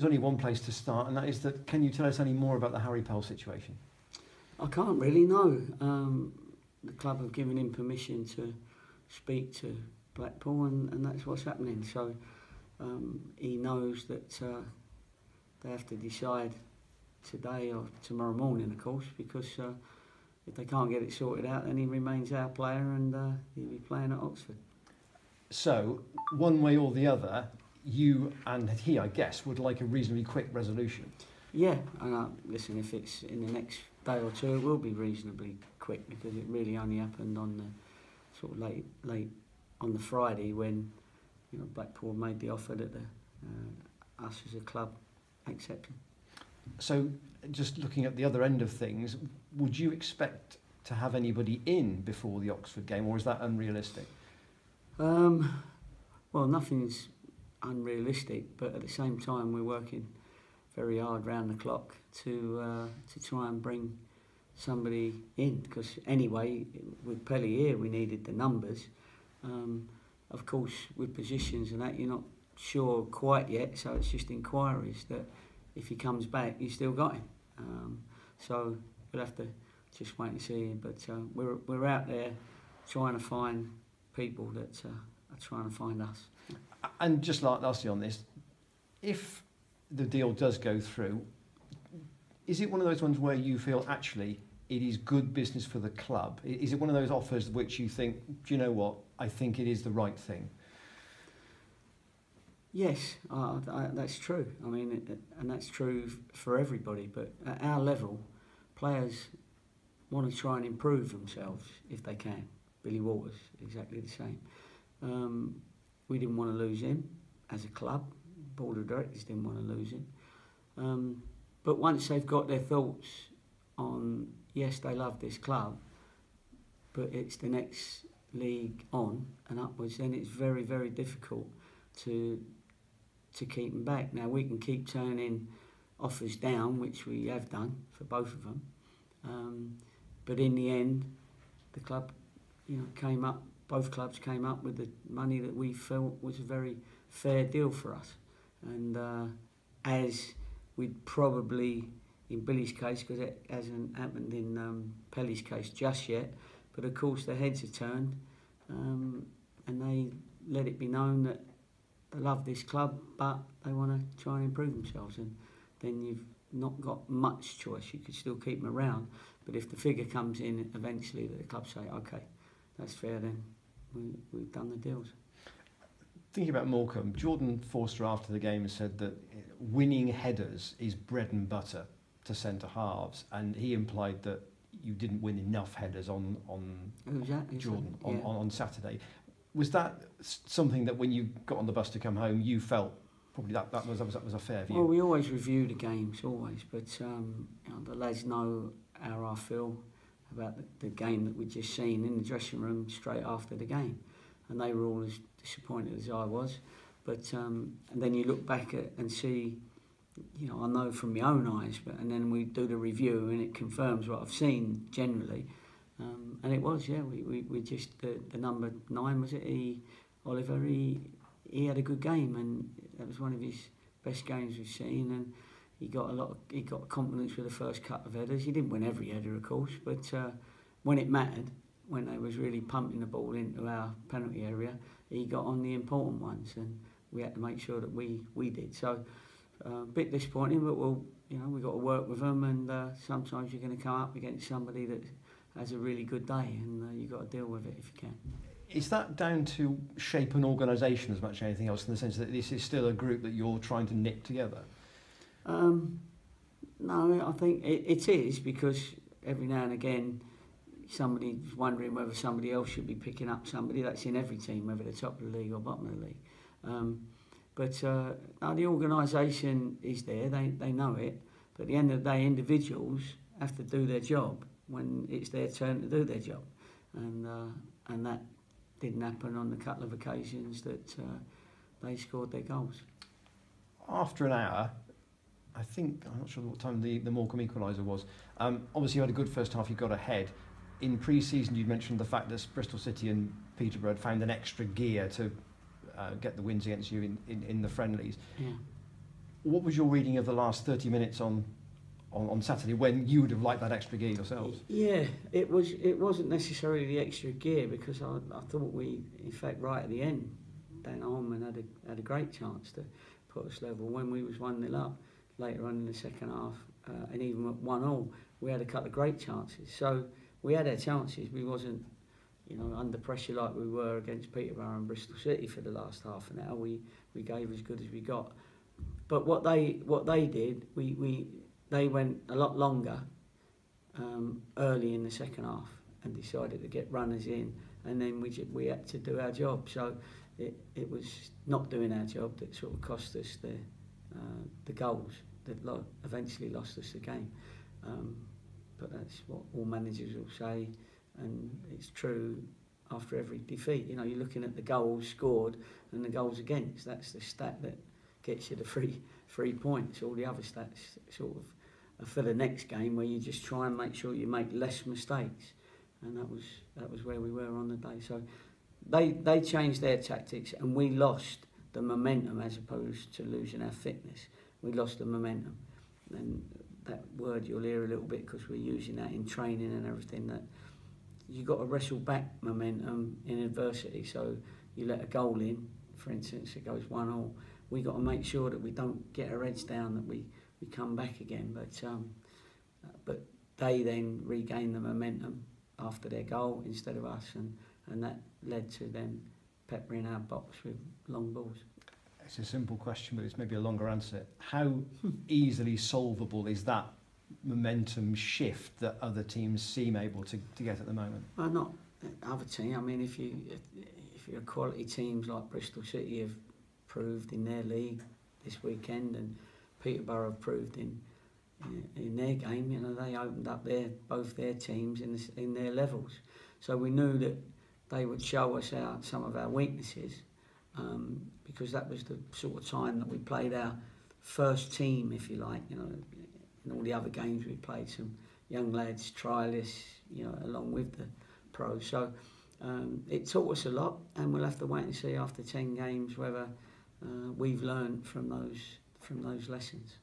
There's only one place to start, and that is that, can you tell us any more about the Harry Pell situation? I can't really know. The club have given him permission to speak to Blackpool, and that's what's happening. So he knows that they have to decide today or tomorrow morning, of course, because if they can't get it sorted out, then he remains our player and he'll be playing at Oxford. So, one way or the other, you and he, I guess, would like a reasonably quick resolution. Yeah, and listen, if it's in the next day or two, it will be reasonably quick, because it really only happened on the sort of late on the Friday when, you know, Blackpool made the offer that us as a club accepted. So, just looking at the other end of things, would you expect to have anybody in before the Oxford game, or is that unrealistic? Well, nothing's unrealistic, but at the same time we're working very hard round the clock to try and bring somebody in, because anyway, with Pelly here we needed the numbers. Of course, with positions and that, you're not sure quite yet, so it's just inquiries that if he comes back, you still got him. So we'll have to just wait and see. But we're out there trying to find people that are trying to find us. And just lastly on this, if the deal does go through, is it one of those ones where you feel actually it is good business for the club? Is it one of those offers which you think, do you know what, I think it is the right thing? Yes, that's true. I mean, and that's true for everybody. But at our level, players want to try and improve themselves if they can. Billy Waters, exactly the same. We didn't want to lose him as a club. Board of directors didn't want to lose him. But once they've got their thoughts on, yes, they love this club, but it's the next league on and upwards, then it's very, very difficult to keep them back. Now, we can keep turning offers down, which we have done for both of them. But in the end, the club, you know, both clubs came up with the money that we felt was a very fair deal for us. And as we'd probably, in Billy's case, because it hasn't happened in Pelly's case just yet, but of course the heads have turned, and they let it be known that they love this club, but they want to try and improve themselves. And then you've not got much choice. You could still keep them around, but if the figure comes in eventually that the club say, okay, that's fair, then we've done the deals. Thinking about Morecambe, Jordan Forster after the game said that winning headers is bread and butter to centre halves, and he implied that you didn't win enough headers on Jordan on Saturday. Was that something that when you got on the bus to come home, you felt probably that was a fair view? Well, we always review the games, always, but you know, the lads know how I feel about the game that we'd just seen in the dressing room straight after the game, and they were all as disappointed as I was. But and then you look back at and see, you know, I know from my own eyes, and then we do the review and it confirms what I've seen generally. And it was, yeah, we just, the number 9, was it, Oliver, he had a good game, and that was one of his best games we've seen, and he got confidence with the first couple of headers. He didn't win every header, of course, but when it mattered, when they was really pumping the ball into our penalty area, he got on the important ones, and we had to make sure that we did. So a bit disappointing, but we've got to work with them, and sometimes you're going to come up against somebody that has a really good day, and you've got to deal with it if you can. Is that down to shape and organisation as much as anything else, in the sense that this is still a group that you're trying to knit together? No, I think it is, because every now and again somebody's wondering whether somebody else should be picking up somebody. That's in every team, whether they're top of the league or bottom of the league. But no, the organisation is there, they know it, but at the end of the day, individuals have to do their job when it's their turn to do their job, and that didn't happen on the couple of occasions that they scored their goals. After an hour, I think, I'm not sure what time the Morecambe equaliser was, obviously you had a good first half, you got ahead. In pre-season you'd mentioned the fact that Bristol City and Peterborough had found an extra gear to get the wins against you in the friendlies. Yeah. What was your reading of the last 30 minutes on Saturday when you would have liked that extra gear yourselves? Yeah, it wasn't necessarily the extra gear, because I thought we, in fact, right at the end, Dan Harmon had a great chance to put us level when we was 1-0 up later on in the second half, and even at 1-1 we had a couple of great chances. So we had our chances. We wasn't, under pressure like we were against Peterborough and Bristol City for the last half an hour. We gave as good as we got. But what they did, they went a lot longer early in the second half and decided to get runners in, and then we had to do our job. So it was not doing our job that sort of cost us the goals that eventually lost us the game. But that's what all managers will say, and it's true after every defeat. You're looking at the goals scored and the goals against. That's the stat that gets you the three points. All the other stats sort of are for the next game, where you just try and make sure you make less mistakes, and that was where we were on the day. So they changed their tactics, and we lost the momentum as opposed to losing our fitness. We lost the momentum, and that word you'll hear a little bit because we're using that in training and everything, that you've got to wrestle back momentum in adversity. So you let a goal in, for instance, it goes 1-1. We got to make sure that we don't get our heads down, that we come back again. But they then regained the momentum after their goal instead of us, and that led to them peppering our box with long balls. It's a simple question, but it's maybe a longer answer. How easily solvable is that momentum shift that other teams seem able to get at the moment? Well, not other team. I mean, if you're quality teams like Bristol City have proved in their league this weekend, and Peterborough have proved in their game, they opened up both their teams in their levels. So we knew that they would show us some of our weaknesses, because that was the sort of time that we played our first team, if you like. In all the other games we played some young lads, trialists, along with the pros. So it taught us a lot, and we'll have to wait and see after 10 games whether we've learned from those lessons.